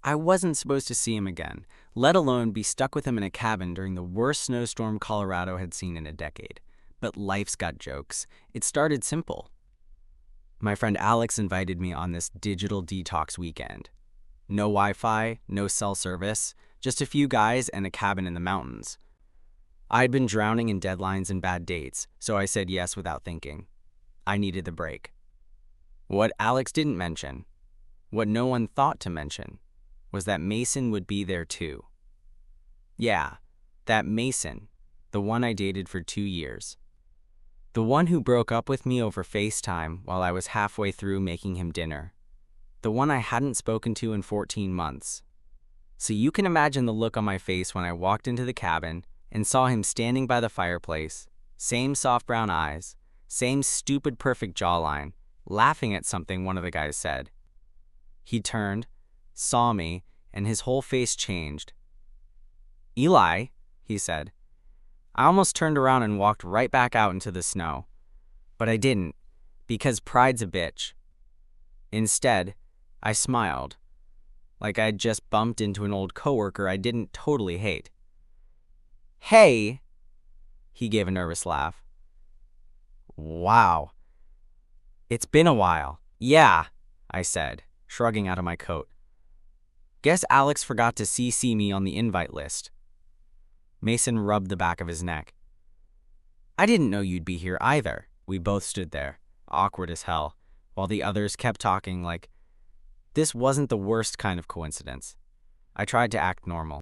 I wasn't supposed to see him again, let alone be stuck with him in a cabin during the worst snowstorm Colorado had seen in a decade. But life's got jokes. It started simple. My friend Alex invited me on this digital detox weekend. No Wi-Fi, no cell service, just a few guys and a cabin in the mountains. I'd been drowning in deadlines and bad dates, so I said yes without thinking. I needed the break. What Alex didn't mention, what no one thought to mention, was that Mason would be there too. Yeah, that Mason, the one I dated for 2 years. The one who broke up with me over FaceTime while I was halfway through making him dinner. The one I hadn't spoken to in 14 months. So you can imagine the look on my face when I walked into the cabin and saw him standing by the fireplace, same soft brown eyes, same stupid perfect jawline, laughing at something one of the guys said. He turned, saw me, and his whole face changed. "Eli," he said. I almost turned around and walked right back out into the snow. But I didn't, because pride's a bitch. Instead, I smiled, like I'd just bumped into an old coworker I didn't totally hate. "Hey," he gave a nervous laugh. "Wow. It's been a while." "Yeah," I said, shrugging out of my coat. "Guess Alex forgot to CC me on the invite list." Mason rubbed the back of his neck. "I didn't know you'd be here either." We both stood there, awkward as hell, while the others kept talking like this wasn't the worst kind of coincidence. I tried to act normal.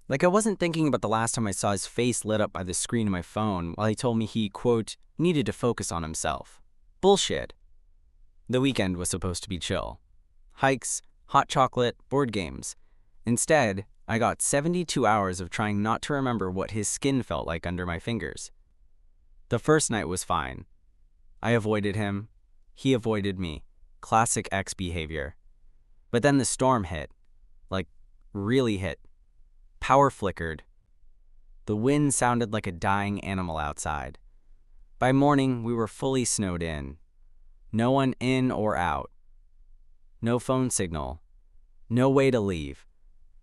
Like I wasn't thinking about the last time I saw his face lit up by the screen of my phone while he told me he, quote, needed to focus on himself. Bullshit. The weekend was supposed to be chill. Hikes, hot chocolate, board games. Instead, I got 72 hours of trying not to remember what his skin felt like under my fingers. The first night was fine. I avoided him. He avoided me. Classic ex behavior. But then the storm hit. Like, really hit. Power flickered. The wind sounded like a dying animal outside. By morning, we were fully snowed in. No one in or out. No phone signal. No way to leave.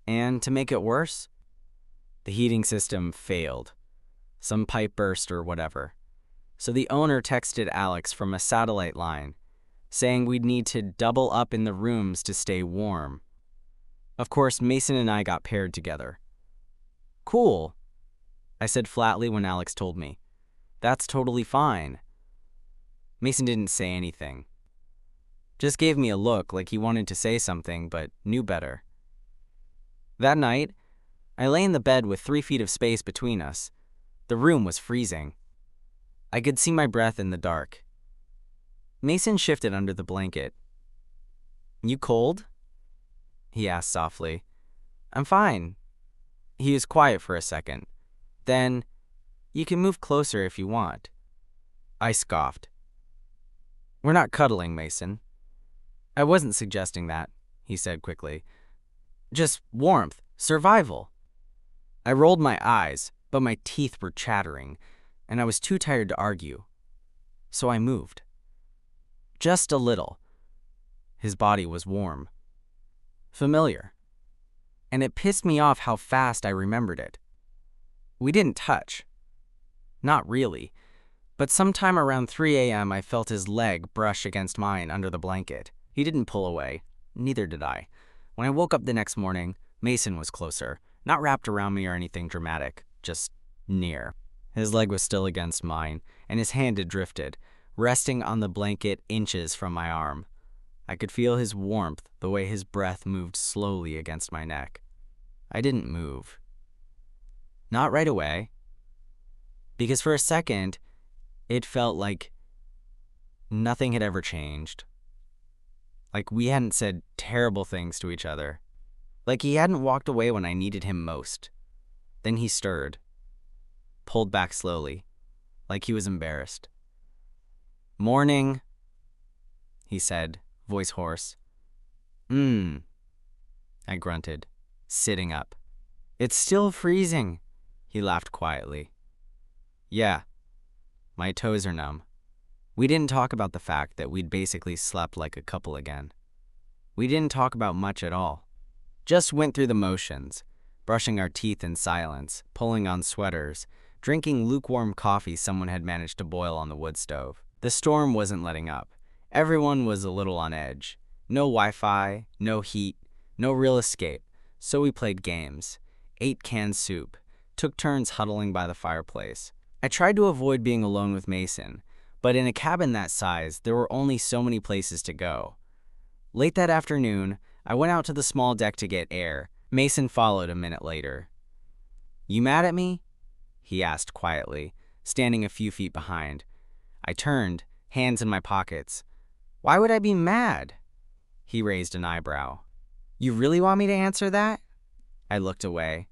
And to make it worse, the heating system failed. Some pipe burst or whatever. So the owner texted Alex from a satellite line, saying we'd need to double up in the rooms to stay warm. Of course, Mason and I got paired together. "Cool," I said flatly when Alex told me. "That's totally fine." Mason didn't say anything. Just gave me a look like he wanted to say something but knew better. That night, I lay in the bed with 3 feet of space between us. The room was freezing. I could see my breath in the dark. Mason shifted under the blanket. "You cold?" he asked softly. "I'm fine." He was quiet for a second. Then, "You can move closer if you want." I scoffed. "We're not cuddling, Mason." "I wasn't suggesting that," he said quickly. "Just warmth, survival." I rolled my eyes, but my teeth were chattering, and I was too tired to argue. So I moved. Just a little. His body was warm. Familiar. And it pissed me off how fast I remembered it. We didn't touch. Not really. But sometime around 3 a.m. I felt his leg brush against mine under the blanket. He didn't pull away. Neither did I. When I woke up the next morning, Mason was closer. Not wrapped around me or anything dramatic. Just near. His leg was still against mine, and his hand had drifted, resting on the blanket inches from my arm. I could feel his warmth, the way his breath moved slowly against my neck. I didn't move. Not right away. Because for a second, it felt like nothing had ever changed. Like we hadn't said terrible things to each other. Like he hadn't walked away when I needed him most. Then he stirred. Pulled back slowly, like he was embarrassed. "Morning," he said, voice hoarse. I grunted, sitting up. "It's still freezing," he laughed quietly. "Yeah, my toes are numb." We didn't talk about the fact that we'd basically slept like a couple again. We didn't talk about much at all. Just went through the motions, brushing our teeth in silence, pulling on sweaters, drinking lukewarm coffee someone had managed to boil on the wood stove. The storm wasn't letting up. Everyone was a little on edge. No Wi-Fi, no heat, no real escape. So we played games, ate canned soup, took turns huddling by the fireplace. I tried to avoid being alone with Mason, but in a cabin that size, there were only so many places to go. Late that afternoon, I went out to the small deck to get air. Mason followed a minute later. "You mad at me?" he asked quietly, standing a few feet behind. I turned, hands in my pockets. "Why would I be mad?" He raised an eyebrow. "You really want me to answer that?" I looked away.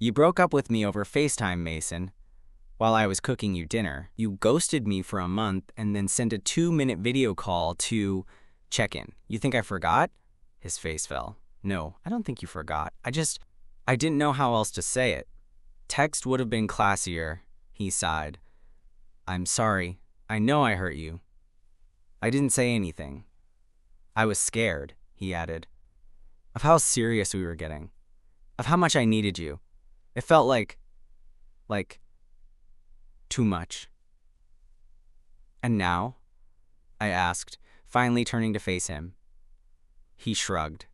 "You broke up with me over FaceTime, Mason. While I was cooking you dinner, you ghosted me for a month and then sent a 2-minute video call to check in. You think I forgot?" His face fell. "No, I don't think you forgot. I didn't know how else to say it. Text would have been classier," he sighed. "I'm sorry. I know I hurt you." I didn't say anything. "I was scared," he added, "of how serious we were getting, of how much I needed you. It felt like too much." "And now?" I asked, finally turning to face him. He shrugged.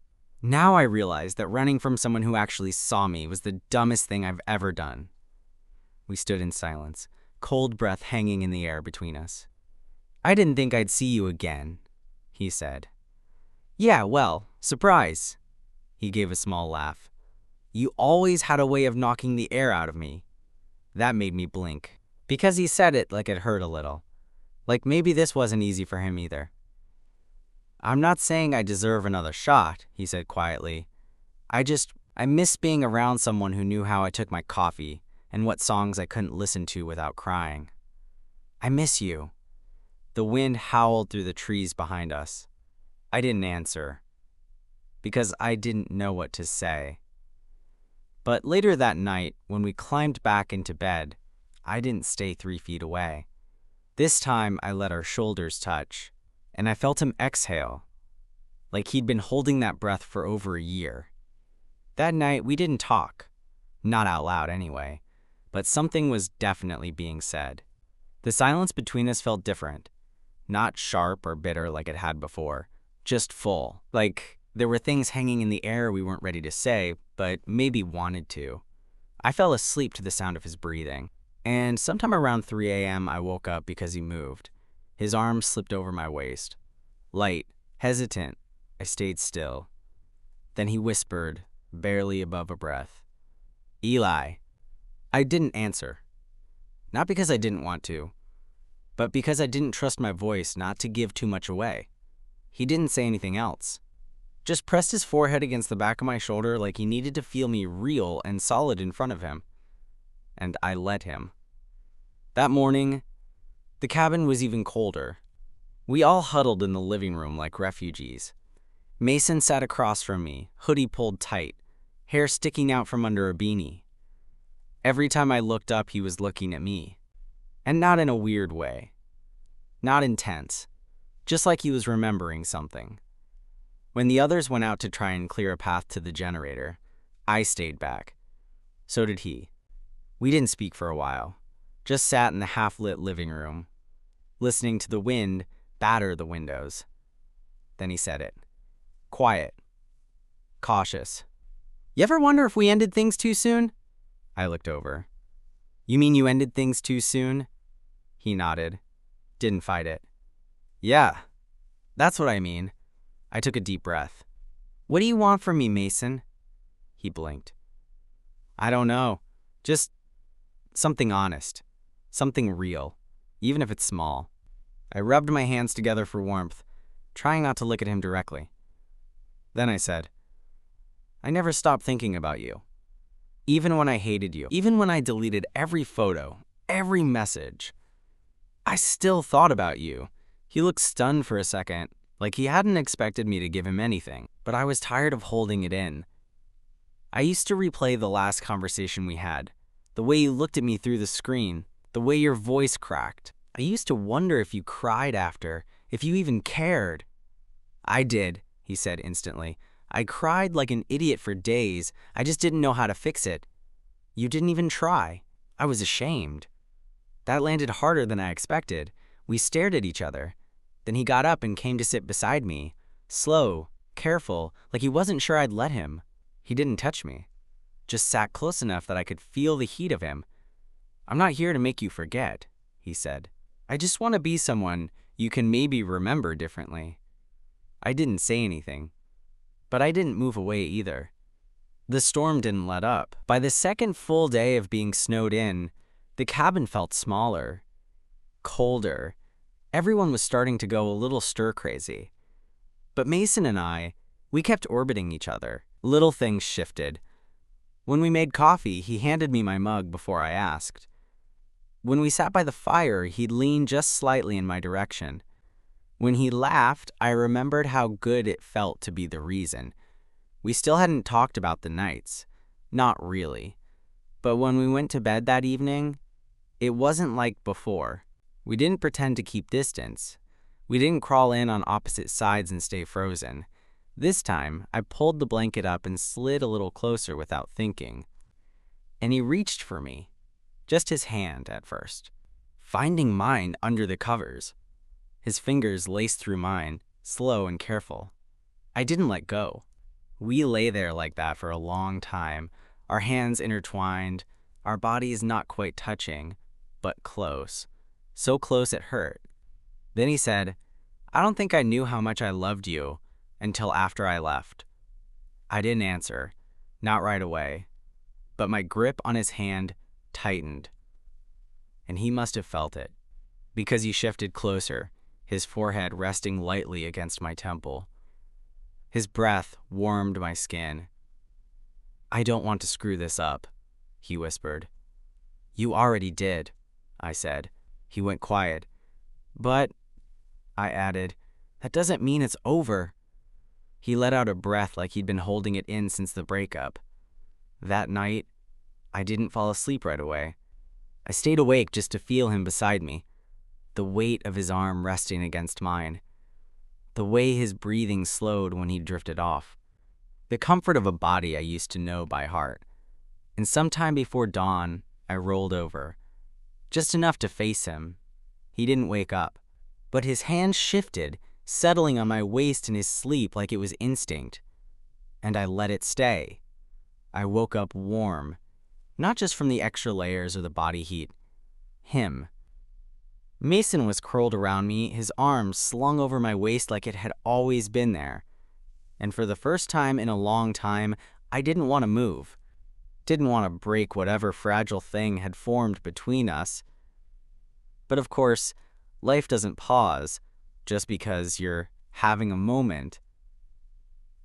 Now I realized that running from someone who actually saw me was the dumbest thing I've ever done. We stood in silence, cold breath hanging in the air between us. "I didn't think I'd see you again," he said. "Yeah, well, surprise." He gave a small laugh. "You always had a way of knocking the air out of me." That made me blink, because he said it like it hurt a little. Like maybe this wasn't easy for him either. "I'm not saying I deserve another shot," he said quietly. I miss being around someone who knew how I took my coffee and what songs I couldn't listen to without crying. I miss you." The wind howled through the trees behind us. I didn't answer, because I didn't know what to say. But later that night, when we climbed back into bed, I didn't stay 3 feet away. This time, I let our shoulders touch, and I felt him exhale, like he'd been holding that breath for over a year. That night, we didn't talk. Not out loud anyway, but something was definitely being said. The silence between us felt different. Not sharp or bitter like it had before, just full. Like there were things hanging in the air we weren't ready to say, but maybe wanted to. I fell asleep to the sound of his breathing, and sometime around 3 a.m. I woke up because he moved. His arm slipped over my waist. Light, hesitant, I stayed still. Then he whispered, barely above a breath, "Eli." I didn't answer. Not because I didn't want to, but because I didn't trust my voice not to give too much away. He didn't say anything else. Just pressed his forehead against the back of my shoulder like he needed to feel me real and solid in front of him. And I let him. That morning, the cabin was even colder. We all huddled in the living room like refugees. Mason sat across from me, hoodie pulled tight, hair sticking out from under a beanie. Every time I looked up, he was looking at me. And not in a weird way. Not intense. Just like he was remembering something. When the others went out to try and clear a path to the generator, I stayed back. So did he. We didn't speak for a while. Just sat in the half-lit living room, listening to the wind batter the windows. Then he said it. Quiet. Cautious. "You ever wonder if we ended things too soon?" I looked over. "You mean you ended things too soon?" He nodded. Didn't fight it. "Yeah, that's what I mean." I took a deep breath. "What do you want from me, Mason?" He blinked. "I don't know. Just something honest. Something real, even if it's small." I rubbed my hands together for warmth, trying not to look at him directly. Then I said, "I never stopped thinking about you. Even when I hated you, even when I deleted every photo, every message, I still thought about you." He looked stunned for a second, like he hadn't expected me to give him anything, but I was tired of holding it in. I used to replay the last conversation we had, the way you looked at me through the screen, the way your voice cracked. I used to wonder if you cried after, if you even cared. "I did," he said instantly. I cried like an idiot for days. I just didn't know how to fix it. You didn't even try. I was ashamed. That landed harder than I expected. We stared at each other. Then he got up and came to sit beside me. Slow, careful, like he wasn't sure I'd let him. He didn't touch me. Just sat close enough that I could feel the heat of him. "I'm not here to make you forget," he said. "I just want to be someone you can maybe remember differently." I didn't say anything, but I didn't move away either. The storm didn't let up. By the second full day of being snowed in, the cabin felt smaller, colder. Everyone was starting to go a little stir-crazy. But Mason and I, we kept orbiting each other. Little things shifted. When we made coffee, he handed me my mug before I asked. When we sat by the fire, he'd lean just slightly in my direction. When he laughed, I remembered how good it felt to be the reason. We still hadn't talked about the nights. Not really. But when we went to bed that evening, it wasn't like before. We didn't pretend to keep distance. We didn't crawl in on opposite sides and stay frozen. This time, I pulled the blanket up and slid a little closer without thinking. And he reached for me. Just his hand at first, finding mine under the covers. His fingers laced through mine, slow and careful. I didn't let go. We lay there like that for a long time, our hands intertwined, our bodies not quite touching, but close. So close it hurt. Then he said, "I don't think I knew how much I loved you until after I left." I didn't answer, not right away, but my grip on his hand tightened. And he must have felt it, because he shifted closer, his forehead resting lightly against my temple. His breath warmed my skin. "I don't want to screw this up," he whispered. "You already did," I said. He went quiet. "But," I added, "that doesn't mean it's over." He let out a breath like he'd been holding it in since the breakup. That night, I didn't fall asleep right away. I stayed awake just to feel him beside me, the weight of his arm resting against mine, the way his breathing slowed when he drifted off, the comfort of a body I used to know by heart. And sometime before dawn, I rolled over, just enough to face him. He didn't wake up, but his hand shifted, settling on my waist in his sleep like it was instinct. And I let it stay. I woke up warm, not just from the extra layers or the body heat. Him. Mason was curled around me, his arms slung over my waist like it had always been there. And for the first time in a long time, I didn't want to move. Didn't want to break whatever fragile thing had formed between us. But of course, life doesn't pause just because you're having a moment.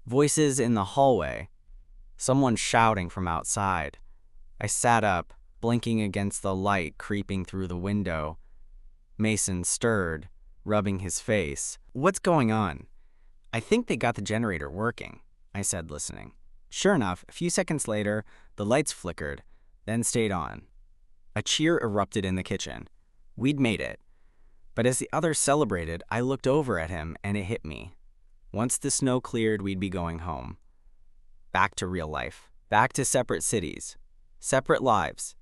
Voices in the hallway. Someone shouting from outside. I sat up, blinking against the light creeping through the window. Mason stirred, rubbing his face. "What's going on?" "I think they got the generator working," I said, listening. Sure enough, a few seconds later, the lights flickered, then stayed on. A cheer erupted in the kitchen. We'd made it. But as the others celebrated, I looked over at him and it hit me. Once the snow cleared, we'd be going home. Back to real life. Back to separate cities. Separate lives.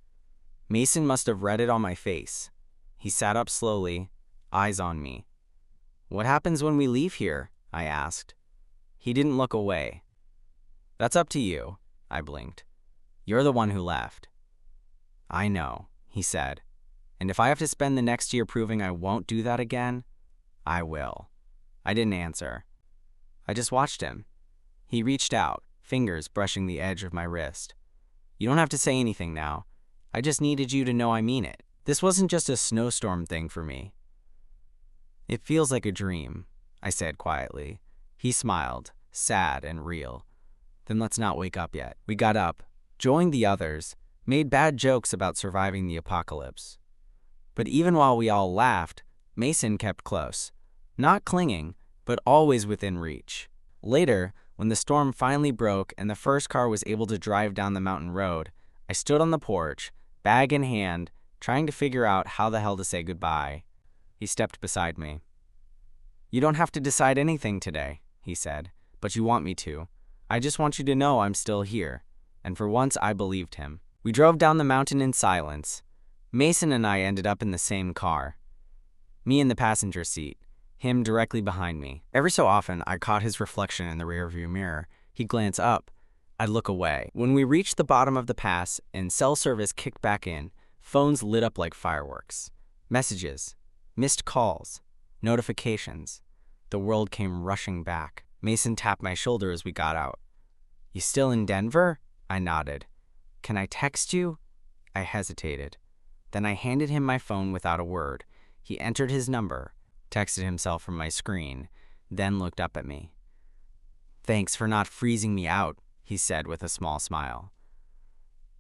Mason must have read it on my face. He sat up slowly, eyes on me. "What happens when we leave here?" I asked. He didn't look away. "That's up to you," I blinked. "You're the one who left." "I know," he said. "And if I have to spend the next year proving I won't do that again, I will." I didn't answer. I just watched him. He reached out, fingers brushing the edge of my wrist. "You don't have to say anything now. I just needed you to know I mean it. This wasn't just a snowstorm thing for me." "It feels like a dream," I said quietly. He smiled, sad and real. "Then let's not wake up yet." We got up, joined the others, made bad jokes about surviving the apocalypse. But even while we all laughed, Mason kept close. Not clinging, but always within reach. Later, when the storm finally broke and the first car was able to drive down the mountain road, I stood on the porch, bag in hand, trying to figure out how the hell to say goodbye. He stepped beside me. "You don't have to decide anything today," he said, "but you want me to. I just want you to know I'm still here. And for once, I believed him. We drove down the mountain in silence. Mason and I ended up in the same car. Me in the passenger seat, him directly behind me. Every so often, I caught his reflection in the rearview mirror. He'd glance up. I'd look away. When we reached the bottom of the pass and cell service kicked back in, phones lit up like fireworks. Messages, missed calls, notifications. The world came rushing back. Mason tapped my shoulder as we got out. "You still in Denver?" I nodded. "Can I text you?" I hesitated. Then I handed him my phone without a word. He entered his number, texted himself from my screen, then looked up at me. "Thanks for not freezing me out," he said with a small smile.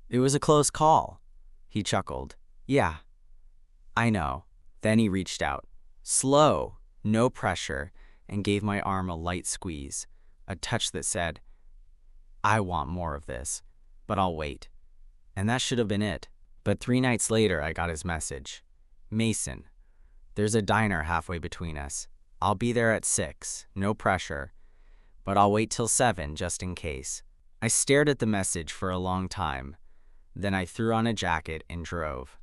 "It was a close call." He chuckled. "Yeah, I know." Then he reached out. Slow, no pressure, and gave my arm a light squeeze, a touch that said, "I want more of this, but I'll wait." And that should have been it. But 3 nights later, I got his message. "Mason, there's a diner halfway between us. I'll be there at 6, no pressure, but I'll wait till 7 just in case." I stared at the message for a long time. Then I threw on a jacket and drove.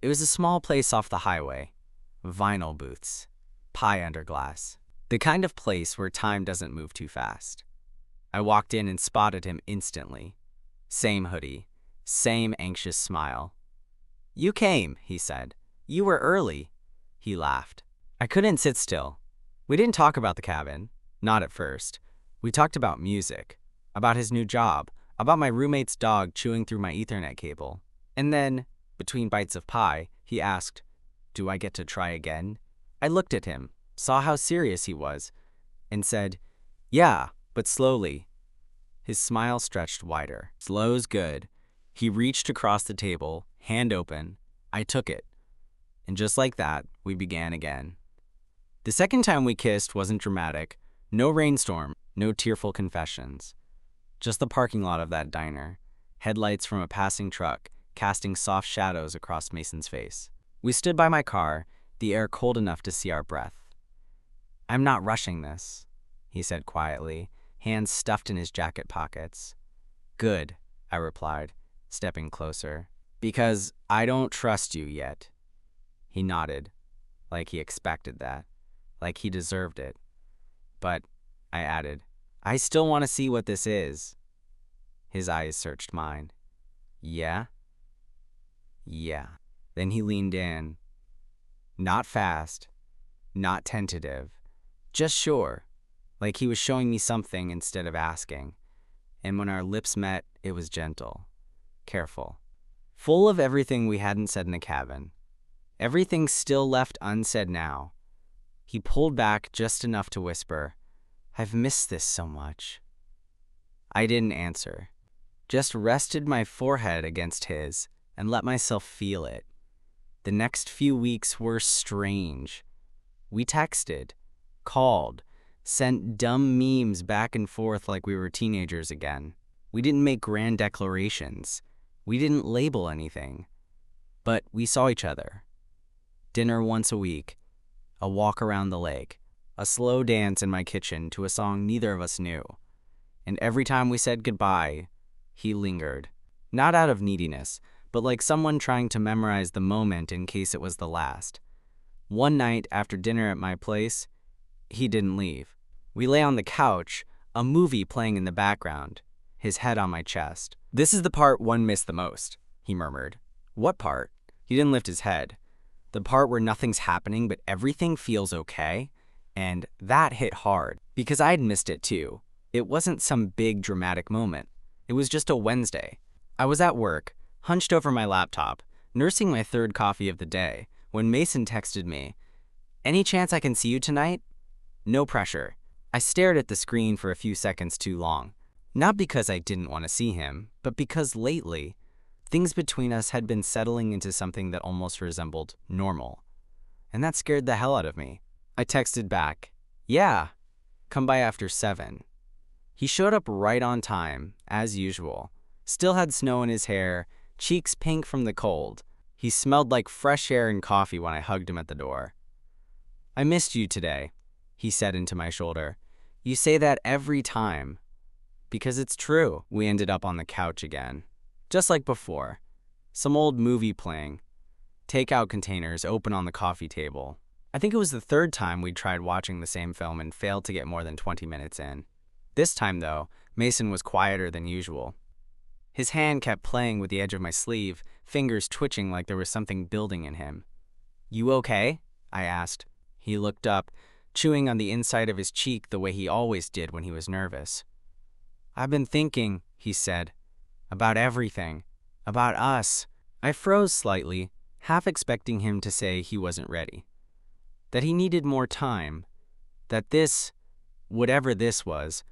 It was a small place off the highway. Vinyl booths, pie under glass. The kind of place where time doesn't move too fast. I walked in and spotted him instantly. Same hoodie, same anxious smile. "You came," he said. "You were early." He laughed. I couldn't sit still. We didn't talk about the cabin. Not at first. We talked about music, about his new job, about my roommate's dog chewing through my Ethernet cable. And then, between bites of pie, he asked, "Do I get to try again?" I looked at him, saw how serious he was, and said, "Yeah, but slowly." His smile stretched wider. "Slow's good." He reached across the table, hand open. I took it. And just like that, we began again. The second time we kissed wasn't dramatic. No rainstorm, no tearful confessions. Just the parking lot of that diner. Headlights from a passing truck, casting soft shadows across Mason's face. We stood by my car, the air cold enough to see our breath. "I'm not rushing this," he said quietly, hands stuffed in his jacket pockets. "Good," I replied, stepping closer. "Because I don't trust you yet." He nodded, like he expected that, like he deserved it. "But," I added, "I still want to see what this is." His eyes searched mine. "Yeah?" "Yeah." Then he leaned in. Not fast, not tentative, just sure, like he was showing me something instead of asking. And when our lips met, it was gentle, careful, full of everything we hadn't said in the cabin. Everything still left unsaid now. He pulled back just enough to whisper, "I've missed this so much." I didn't answer, just rested my forehead against his and let myself feel it. The next few weeks were strange. We texted, called, sent dumb memes back and forth like we were teenagers again. We didn't make grand declarations. We didn't label anything. But we saw each other. Dinner once a week, a walk around the lake, a slow dance in my kitchen to a song neither of us knew. And every time we said goodbye, he lingered. Not out of neediness, but like someone trying to memorize the moment in case it was the last. One night after dinner at my place, he didn't leave. We lay on the couch, a movie playing in the background, his head on my chest. "This is the part one missed the most," he murmured. "What part?" He didn't lift his head. "The part where nothing's happening but everything feels okay." And that hit hard, because I'd missed it too. It wasn't some big dramatic moment. It was just a Wednesday. I was at work, hunched over my laptop, nursing my third coffee of the day, when Mason texted me, "Any chance I can see you tonight?" No pressure. I stared at the screen for a few seconds too long. Not because I didn't want to see him, but because lately, things between us had been settling into something that almost resembled normal. And that scared the hell out of me. I texted back, "Yeah, come by after 7. He showed up right on time, as usual. Still had snow in his hair, cheeks pink from the cold. He smelled like fresh air and coffee when I hugged him at the door. "I missed you today," he said into my shoulder. "You say that every time." Because it's true. We ended up on the couch again. Just like before. Some old movie playing. Takeout containers open on the coffee table. I think it was the third time we'd tried watching the same film and failed to get more than 20 minutes in. This time, though, Mason was quieter than usual. His hand kept playing with the edge of my sleeve, fingers twitching like there was something building in him. "You okay?" I asked. He looked up, chewing on the inside of his cheek the way he always did when he was nervous. "I've been thinking," he said, "about everything. About us." I froze slightly, half expecting him to say he wasn't ready. That he needed more time. That this, whatever this was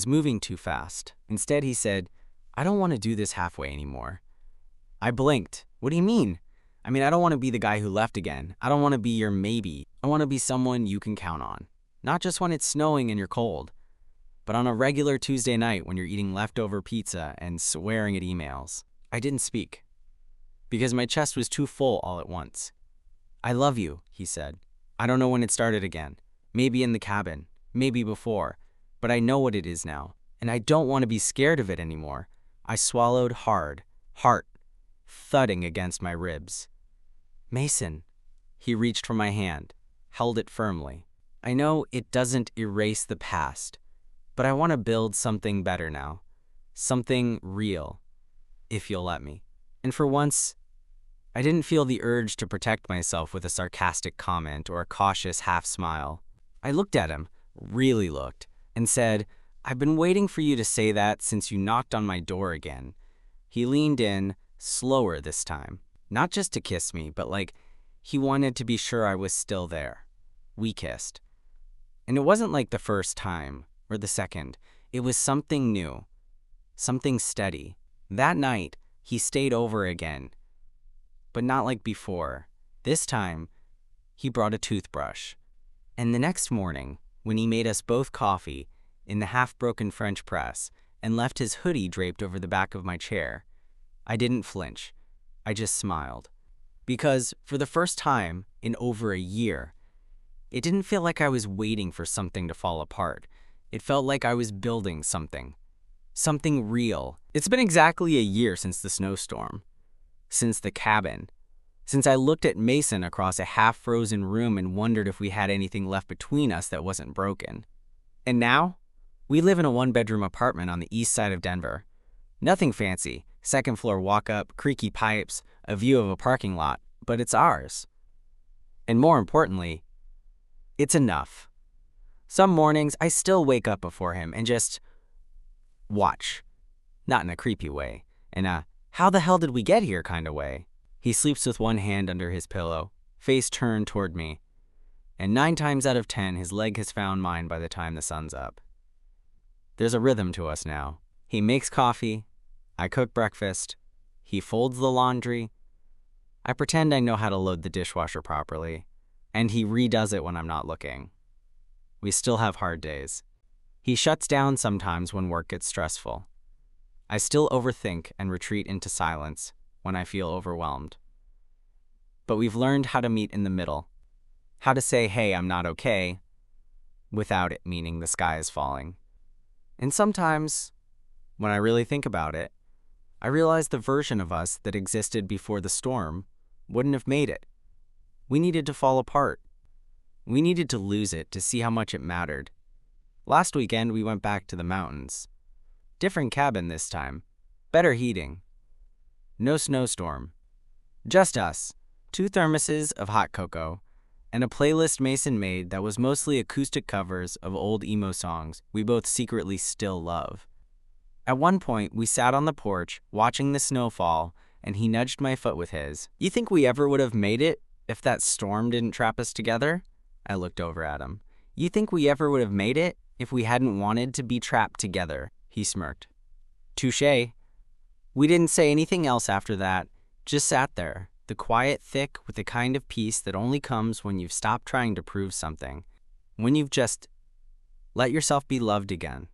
moving too fast. Instead, he said, "I don't want to do this halfway anymore." I blinked. "What do you mean?" "I mean, I don't want to be the guy who left again. I don't want to be your maybe. I want to be someone you can count on. Not just when it's snowing and you're cold, but on a regular Tuesday night when you're eating leftover pizza and swearing at emails." I didn't speak, because my chest was too full all at once. "I love you," he said. "I don't know when it started again. Maybe in the cabin, maybe before, but I know what it is now, and I don't want to be scared of it anymore." I swallowed hard, heart thudding against my ribs. "Mason." He reached for my hand, held it firmly. "I know it doesn't erase the past, but I want to build something better now. Something real, if you'll let me." And for once, I didn't feel the urge to protect myself with a sarcastic comment or a cautious half smile. I looked at him, really looked, and said, "I've been waiting for you to say that since you knocked on my door again." He leaned in, slower this time. Not just to kiss me, but like he wanted to be sure I was still there. We kissed. And it wasn't like the first time, or the second. It was something new. Something steady. That night, he stayed over again. But not like before. This time, he brought a toothbrush. And the next morning, when he made us both coffee in the half-broken French press and left his hoodie draped over the back of my chair, I didn't flinch. I just smiled. Because, for the first time in over a year, it didn't feel like I was waiting for something to fall apart. It felt like I was building something. Something real. It's been exactly a year since the snowstorm. Since the cabin. Since I looked at Mason across a half-frozen room and wondered if we had anything left between us that wasn't broken. And now, we live in a one-bedroom apartment on the east side of Denver. Nothing fancy. Second-floor walk-up, creaky pipes, a view of a parking lot, but it's ours. And more importantly, it's enough. Some mornings, I still wake up before him and just watch. Not in a creepy way, in a how the hell did we get here kind of way. He sleeps with one hand under his pillow, face turned toward me, and 9 times out of 10, his leg has found mine by the time the sun's up. There's a rhythm to us now. He makes coffee, I cook breakfast, he folds the laundry, I pretend I know how to load the dishwasher properly, and he redoes it when I'm not looking. We still have hard days. He shuts down sometimes when work gets stressful. I still overthink and retreat into silence when I feel overwhelmed. But we've learned how to meet in the middle, how to say, "Hey, I'm not okay," without it meaning the sky is falling. And sometimes, when I really think about it, I realize the version of us that existed before the storm wouldn't have made it. We needed to fall apart. We needed to lose it to see how much it mattered. Last weekend, we went back to the mountains. Different cabin this time. Better heating. No snowstorm. Just us. 2 thermoses of hot cocoa, and a playlist Mason made that was mostly acoustic covers of old emo songs we both secretly still love. At one point, we sat on the porch, watching the snow fall, and he nudged my foot with his. "You think we ever would have made it if that storm didn't trap us together?" I looked over at him. "You think we ever would have made it if we hadn't wanted to be trapped together?" He smirked. "Touché." We didn't say anything else after that, just sat there, the quiet thick with the kind of peace that only comes when you've stopped trying to prove something, when you've just let yourself be loved again.